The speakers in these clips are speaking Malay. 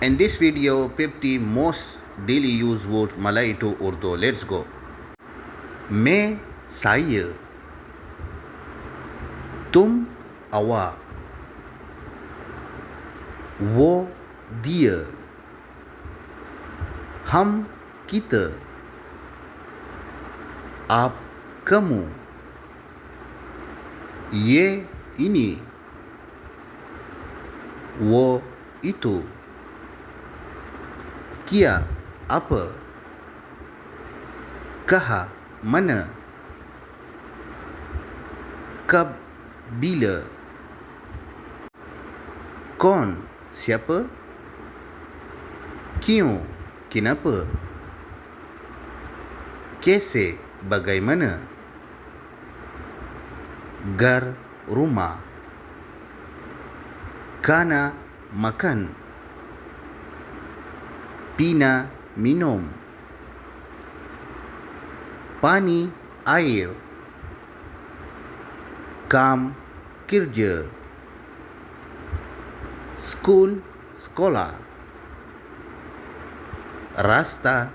In this video, 50 most daily used words Malay to Urdu. Let's go. मैं saya, तुम awak, वो dia, हम kita, आप kamu, ये ini, वो itu, kia apa, kah mana, kab bila, kon siapa, kیوں kenapa, کیسے bagaimana, gar rumah, kehana makan, پینا minum, pani air, kam kerja, sekolah, راستہ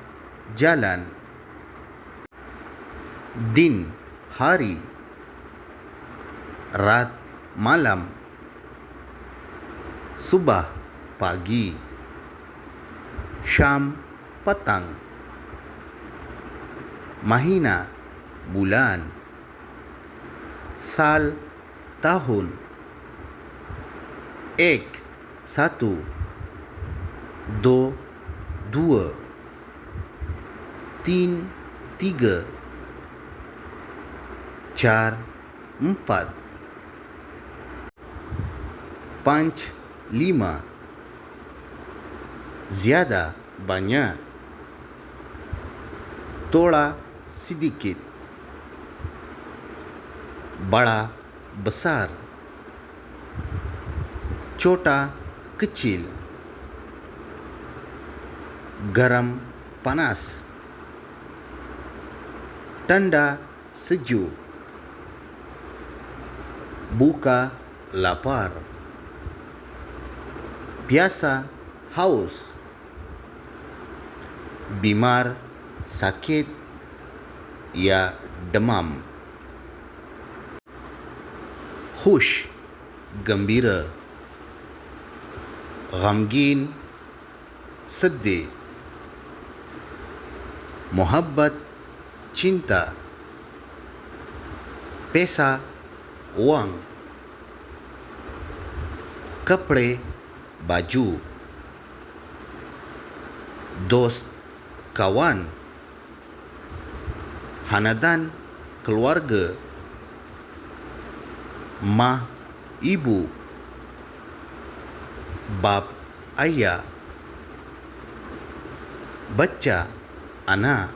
jalan, din hari, raat malam, subah pagi, syam petang, mehina bulan, saal tahun, ek satu, dua, tiga, empat, lima, ज़्यादा banyak, थोड़ा sedikit, बड़ा besar, छोटा kecil, garam panas, ठंडा sejuk, buka lapar, biasa haus, बीमार sakit या demam, खुश gembira, गमगीन sedih, mohabbat cinta, पैसा uang, कपड़े baju, dost kawan, hanadan keluarga, mah ibu, bap ayah, bacca anak,